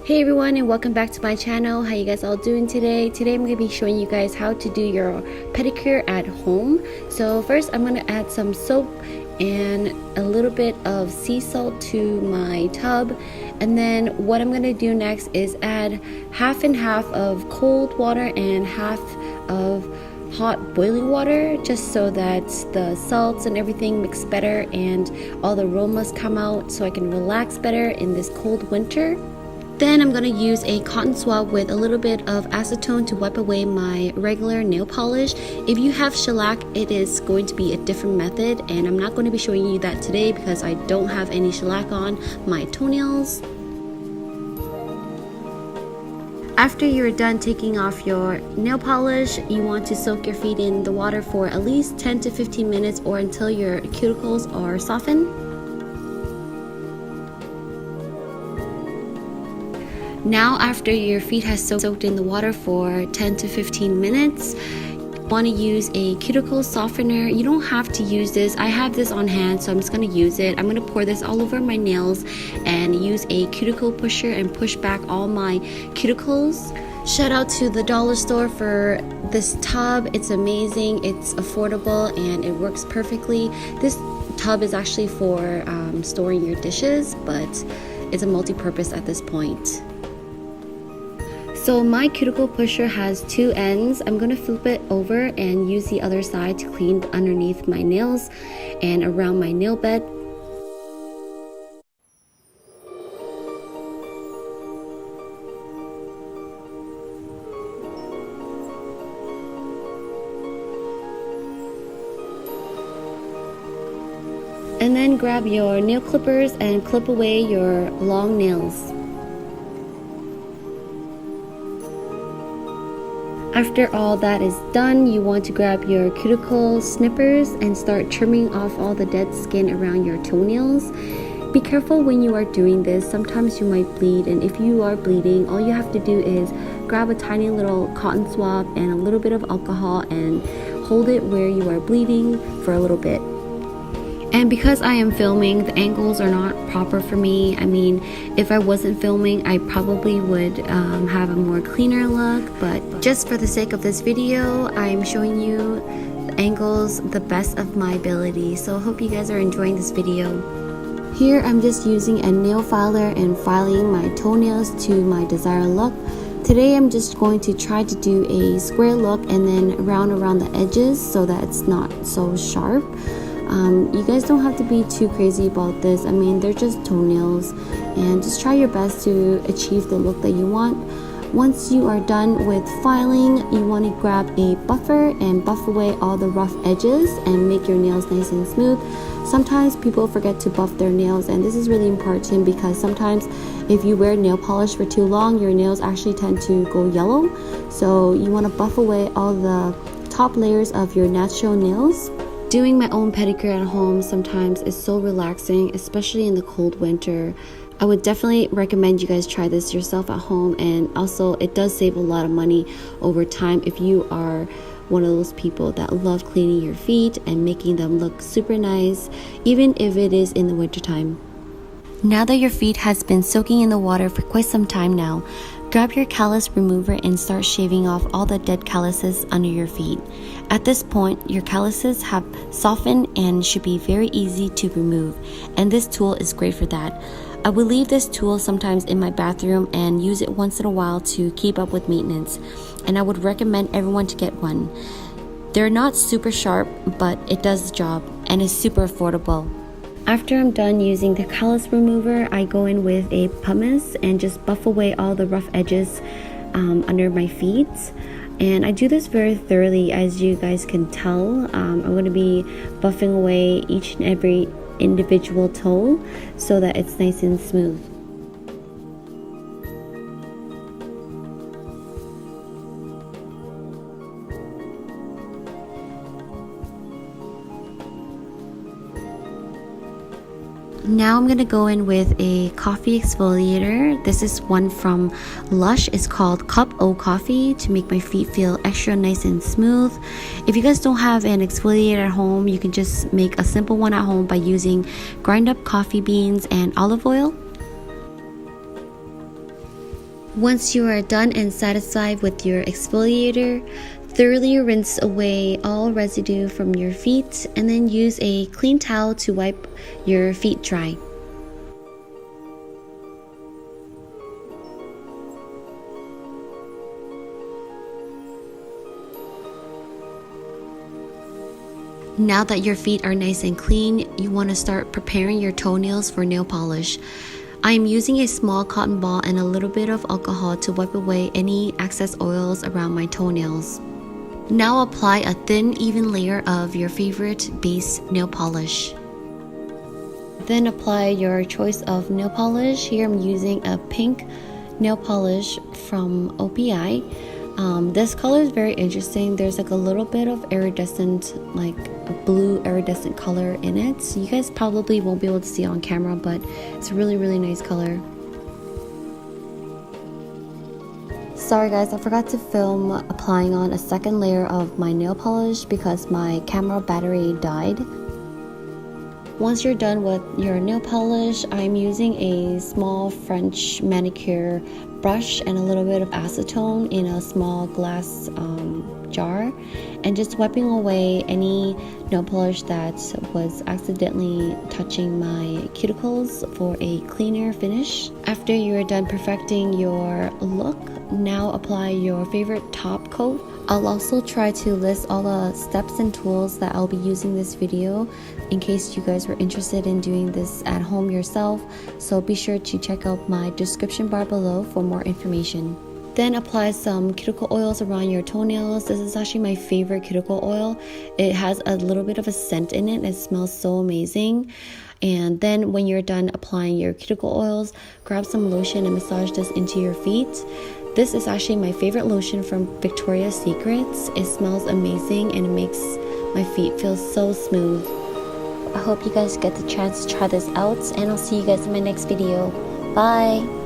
Hey everyone, and welcome back to my channel. How you guys all doing today? Today I'm going to be showing you guys how to do your pedicure at home. So first I'm going to add some soap and a little bit of sea salt to my tub, and then what I'm going to do next is add half and half of cold water and half of hot boiling water, just so that the salts and everything mix better and all the aromas come out, so I can relax better in this cold winter. Then I'm going to use a cotton swab with a little bit of acetone to wipe away my regular nail polish. If you have shellac, it is going to be a different method, and I'm not going to be showing you that today because I don't have any shellac on my toenails. After you're done taking off your nail polish, you want to soak your feet in the water for at least 10 to 15 minutes or until your cuticles are softened. Now, after your feet has soaked in the water for 10 to 15 minutes, you want to use a cuticle softener. You don't have to use this. I have this on hand, so I'm just going to use it. I'm going to pour this all over my nails and use a cuticle pusher and push back all my cuticles. Shout out to the dollar store for this tub. It's amazing, it's affordable, and it works perfectly. This tub is actually for storing your dishes, but it's a multi-purpose at this point. So my cuticle pusher has two ends. I'm going to flip it over and use the other side to clean underneath my nails and around my nail bed. And then grab your nail clippers and clip away your long nails. After all that is done, you want to grab your cuticle snippers and start trimming off all the dead skin around your toenails. Be careful when you are doing this. Sometimes you might bleed, and if you are bleeding, all you have to do is grab a tiny little cotton swab and a little bit of alcohol and hold it where you are bleeding for a little bit. And because I am filming, the angles are not proper for me. I mean, if I wasn't filming, I probably would have a more cleaner look, but just for the sake of this video, I'm showing you the angles the best of my ability. So I hope you guys are enjoying this video. Here I'm just using a nail filer and filing my toenails to my desired look. Today I'm just going to try to do a square look and then round around the edges so that it's not so sharp. You guys don't have to be too crazy about this. I mean, they're just toenails, and just try your best to achieve the look that you want. Once you are done with filing, you want to grab a buffer and buff away all the rough edges and make your nails nice and smooth. Sometimes people forget to buff their nails, and this is really important because sometimes if you wear nail polish for too long, your nails actually tend to go yellow. So you want to buff away all the top layers of your natural nails. Doing my own pedicure at home sometimes is so relaxing, especially in the cold winter. I would definitely recommend you guys try this yourself at home, and also it does save a lot of money over time if you are one of those people that love cleaning your feet and making them look super nice, even if it is in the wintertime. Now that your feet has been soaking in the water for quite some time now, grab your callus remover and start shaving off all the dead calluses under your feet. At this point, your calluses have softened and should be very easy to remove, and this tool is great for that. I will leave this tool sometimes in my bathroom and use it once in a while to keep up with maintenance, and I would recommend everyone to get one. They're not super sharp, but it does the job and is super affordable. After I'm done using the callus remover, I go in with a pumice and just buff away all the rough edges under my feet. And I do this very thoroughly, as you guys can tell. I'm going to be buffing away each and every individual toe so that it's nice and smooth. Now I'm going to go in with a coffee exfoliator. This is one from Lush. It's called Cup O Coffee to make my feet feel extra nice and smooth. If you guys don't have an exfoliator at home, you can just make a simple one at home by using ground up coffee beans and olive oil. Once you are done and satisfied with your exfoliator, thoroughly rinse away all residue from your feet and then use a clean towel to wipe your feet dry. Now that your feet are nice and clean, you want to start preparing your toenails for nail polish. I am using a small cotton ball and a little bit of alcohol to wipe away any excess oils around my toenails. Now apply a thin, even layer of your favorite base nail polish. Then apply your choice of nail polish. Here I'm using a pink nail polish from OPI. This color is very interesting. There's like a little bit of iridescent, like a blue iridescent color in it. So you guys probably won't be able to see on camera, but it's a really, really nice color. Sorry guys, I forgot to film applying on a second layer of my nail polish because my camera battery died. Once you're done with your nail polish, I'm using a small French manicure brush and a little bit of acetone in a small glass jar, and just wiping away any nail polish that was accidentally touching my cuticles for a cleaner finish. After you're done perfecting your look, now apply your favorite top coat. I'll also try to list all the steps and tools that I'll be using this video in case you guys were interested in doing this at home yourself, so be sure to check out my description bar below for more information. Then apply some cuticle oils around your toenails. This is actually my favorite cuticle oil. It has a little bit of a scent in it. It smells so amazing. And then when you're done applying your cuticle oils, grab some lotion and massage this into your feet. This is actually my favorite lotion from Victoria's Secrets. It smells amazing and it makes my feet feel so smooth. I hope you guys get the chance to try this out, and I'll see you guys in my next video. Bye!